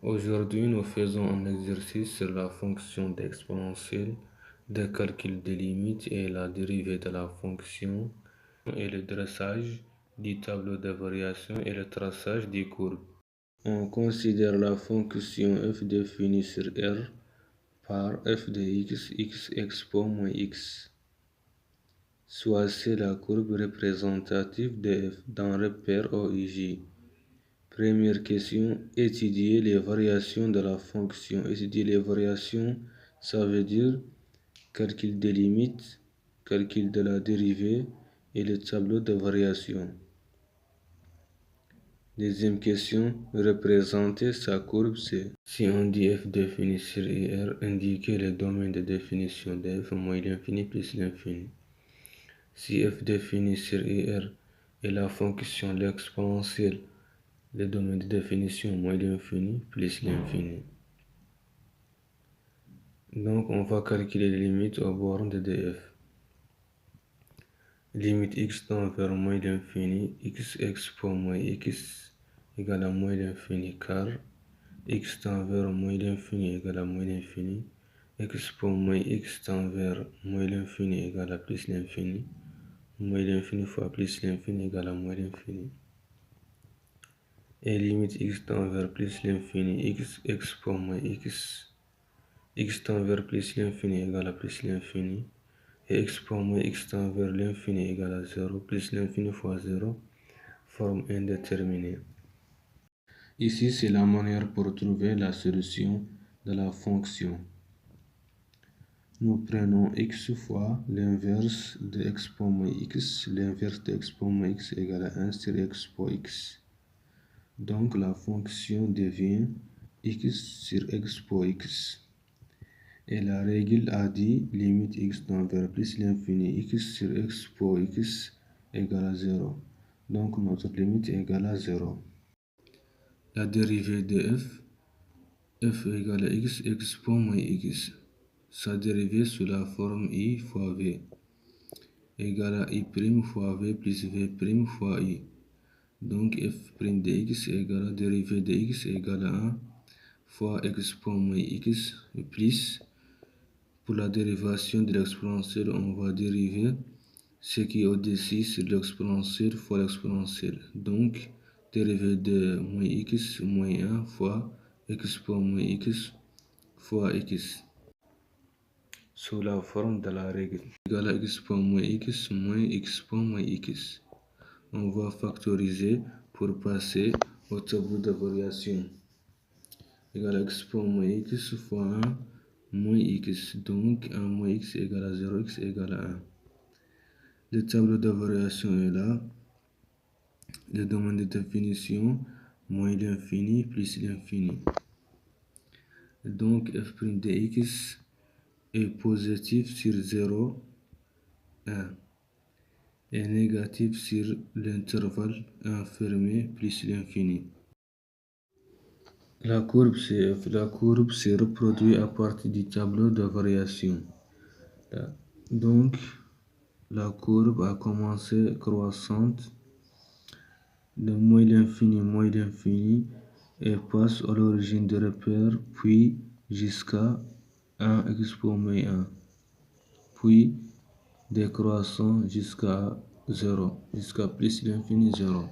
Aujourd'hui, nous faisons un exercice sur la fonction d'exponentielle, de calcul des limites et la dérivée de la fonction, et le dressage du tableau de variation et le traçage des courbes. On considère la fonction f définie sur R par f de x expo moins x. Soit c'est la courbe représentative de f d'un repère OIJ. Première question, étudier les variations de la fonction. Étudier les variations, ça veut dire calcul des limites, calcul de la dérivée et le tableau de variation. Deuxième question, représenter sa courbe C. Si on dit f défini sur IR, indiquer le domaine de définition de f moins l'infini plus l'infini. Si f défini sur IR est la fonction l'exponentielle, le domaine de définition moins l'infini plus l'infini. Donc on va calculer les limites aux bornes de df. Limite x tend vers moins l'infini, x expo moins x égale à moins l'infini car x tend vers moins l'infini égale à moins l'infini, expo moins x tend vers moins l'infini égale à plus l'infini, moins l'infini fois plus l'infini égale à moins l'infini. Et limite x tend vers plus l'infini, x expo moins x tend vers plus l'infini égale à plus l'infini, et expo moins x tend vers l'infini égale à 0, plus l'infini fois 0, forme indéterminée. Ici, c'est la manière pour trouver la solution de la fonction. Nous prenons x fois l'inverse de expo moins x. L'inverse de expo moins x égale à 1 sur expo x. Donc la fonction devient x sur expo x. Et la règle a dit limite x tend vers plus l'infini, x sur expo x égale à 0. Donc notre limite est égale à 0. La dérivée de f égale à x expo moins x. Sa dérivée sous la forme i fois v égale à i' fois v plus v' fois i. Donc f' de x égale à dérivée de x égale à 1 fois expo moins x plus. Pour la dérivation de l'exponentielle, on va dériver ce qui est au-dessus sur l'exponentielle fois l'exponentielle. Donc, dérivée de moins x moins 1 fois expo moins x fois x. Sous la forme de la règle. Égale à expo moins expo moins x. On va factoriser pour passer au tableau de variation. Égale à expo moins x fois 1 moins x, donc 1 moins x égale à 0, x égale à 1. Le tableau de variation est là. Le domaine de définition, moins l'infini plus l'infini. Donc f' de x est positif sur 0, 1, et négatif sur l'intervalle 1 fermé plus l'infini. La courbe CF, la courbe se reproduit à partir du tableau de variation. Donc, la courbe a commencé croissante de moins l'infini et passe à l'origine du repère, puis jusqu'à 1 expo moins 1, puis décroissant jusqu'à 0, jusqu'à plus l'infini 0.